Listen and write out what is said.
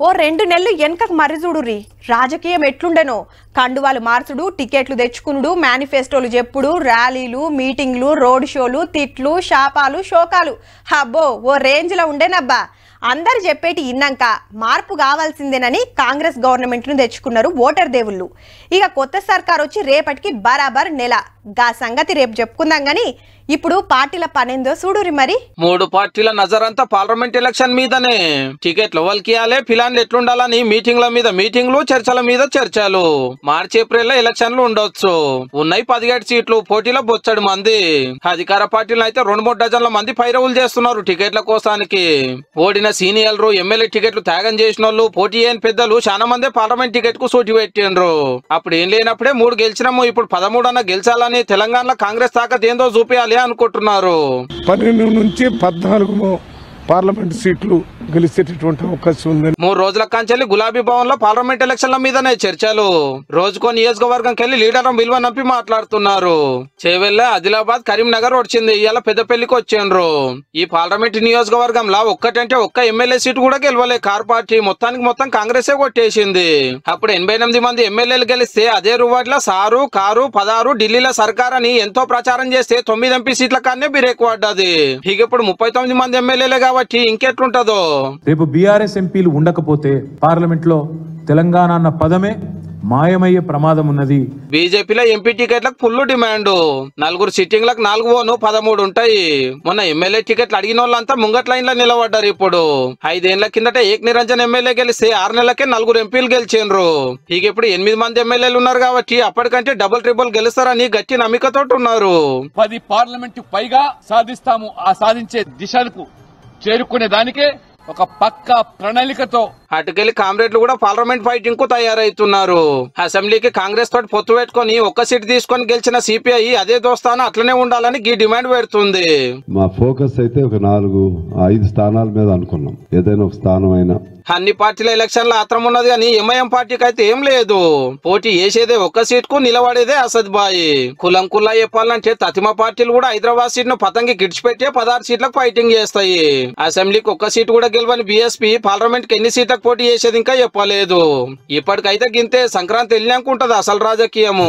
ఓ 2 నెలలు వెనకకు మర్రి చూడుర్రి రాజకీయం ఎట్లుండెనో కండువాలు మార్చుడు టికెట్లు తెచ్చుకునుడు మేనిఫెస్టోలు చెప్పుడు ర్యాలీలు మీటింగ్లు రోడ్ షోలు తిట్లు శాపాలు శోకాలు అబ్బో ఓ రేంజ్లో ఉండేనబ్బా అందరు చెప్పేటి ఇన్నాక మార్పు కావాల్సిందేనని కాంగ్రెస్ గవర్నమెంట్ను తెచ్చుకున్నారు ఓటర్ దేవుళ్ళు ఇక కొత్త సర్కార్ వచ్చి రేపటికి బరాబర్ నెల గా సంగతి రేపు చెప్పుకుందాం గాని ఇప్పుడు పార్టీల పనేందో చూడురి మరి 3 పార్టీల నజరంతా పార్లమెంట్ ఎలక్షన్ మీదనే టికెట్లు ఎవరికియాలే ప్లాన్లు ఎట్లుండాలని మీటింగ్ల మీద మీటింగ్లు చర్చల మీద చర్చలు మార్చి ఏప్రిల్ ఎలక్షన్లు ఉండొచ్చు ఉన్నాయి 17 సీట్లు పోటీలో బొచ్చడు మంది అధికార పార్టీలు అయితే 2-3 డజన్ల మంది పైరవులు చేస్తున్నారు టికెట్ల కోసానికి ఓడిన సీనియర్లు ఎమ్మెల్యే టికెట్లు త్యాగం చేసిన వాళ్ళు పోటీ అయిన పెద్దలు చాలా మంది పార్లమెంట్ టికెట్ కు సూటి పెట్టిండ్రు అప్పుడు ఏం లేనప్పుడే 3 గెలిచినాము ఇప్పుడు 13 అన్న గెలిచాలని తెలంగాణలో కాంగ్రెస్ తాకత్ ఏందో చూపించాలి అనుకుంటున్నారు 12 నుంచి 14 పార్లమెంట్ సీట్లు గెలిచేటటువంటి అవకాశం ఉంది 3 రోజుల కాంచెల్లి గులాబీ భవన్ లో పార్లమెంట్ ఎలక్షన్ల మీదనే చర్చలు రోజుకో నియోజకవర్గం కెళ్లి లీడర్ విలువ నంపి మాట్లాడుతున్నారు చేవెళ్ళ ఆదిలాబాద్ కరీంనగర్ వచ్చింది ఇవాళ పెద్దపల్లికి వచ్చిండ్రు ఈ పార్లమెంట్ నియోజకవర్గంలో ఒక్కటంటే ఒక్క ఎమ్మెల్యే సీటు కూడా గెలవలే కార్ పార్టీ మొత్తం కాంగ్రెసే కొట్టేసింది అప్పుడు 88 మంది ఎమ్మెల్యేలు గెలిస్తే అదే రువాడ్ల సారు కారు 16 ఢిల్లీలో సర్కార్ అని ఎంతో ప్రచారం చేస్తే 9 ఎంపీ సీట్ల కానే బిరేక్ పడ్డది ఇక ఇప్పుడు 39 మంది ఎమ్మెల్యేలే కాబట్టి ఇంకెట్లుంటదో రేపు బీఆర్ఎస్ ఎంపీలు ఉండకపోతే పార్లమెంట్ లో తెలంగాణ అన్న పదమే మాయమయ్యే ప్రమాదం ఉన్నది బీజేపీలో ఎంపీ టికెట్లకు ఫుల్ డిమాండ్ 4 సిట్టింగ్లకు 4 ఓను 13 ఉంటాయి మొన్న ఎమ్మెల్యే టికెట్లు అడిగిన వాళ్ళంతా ముంగట్ లైన్ లో నిలబడ్డారు ఇప్పుడు 5 ఏళ్ల కిందట ఏక్ నిరంజన్ ఎమ్మెల్యే గెలిస్తే 6 నెలలకే 4 ఎంపీలు గెలిచిండ్రు ఇక ఇప్పుడు 8 మంది ఎమ్మెల్యేలు ఉన్నారు కాబట్టి అప్పటికంటే డబుల్ ట్రిపుల్ గెలుస్తారని గట్టి నమ్మికతో ఉన్నారు 10 పార్లమెంటు పైగా సాధిస్తాము ఆ సాధించే దిశకు చేరుకునే దానికే ఒక పక్కా ప్రణాళికతో అటుకెళ్లి కామ్రేడ్లు కూడా పార్లమెంట్ ఫైటింగ్ కు తయారైతున్నారు అసెంబ్లీకి కాంగ్రెస్ తోటి పొత్తు పెట్టుకుని ఒక్క సీట్ తీసుకొని గెలిచిన సిపిఐ అదే దోస్తాన అట్లనే ఉండాలని ఈ డిమాండ్ పెడుతుంది మా ఫోకస్ అయితే ఒక 4-5 స్థానాల మీద అనుకున్నాం ఏదైనా ఒక స్థానం అయినా అన్ని పార్టీల ఎలక్షన్ల ఆత్రం ఉన్నది కానీ ఎంఐఎం పార్టీకి అయితే ఏం లేదు పోటీ చేసేదే ఒక్క సీట్ కు నిలబడేదే అసద్ బాయి కులం కుల్లా చెప్పాలంటే తతిమ పార్టీలు కూడా హైదరాబాద్ సీట్ ను పతంగి గిడిచిపెట్టే 16 సీట్లకు ఫైటింగ్ చేస్తాయి అసెంబ్లీకి ఒక్క సీట్ కూడా గెలవని బీఎస్పీ పార్లమెంట్ కి ఎన్ని సీట్లకు పోటీ చేసేది ఇంకా చెప్పలేదు ఇప్పటికైతే గింతే సంక్రాంతి వెళ్ళినాకుంటది అసలు రాజకీయము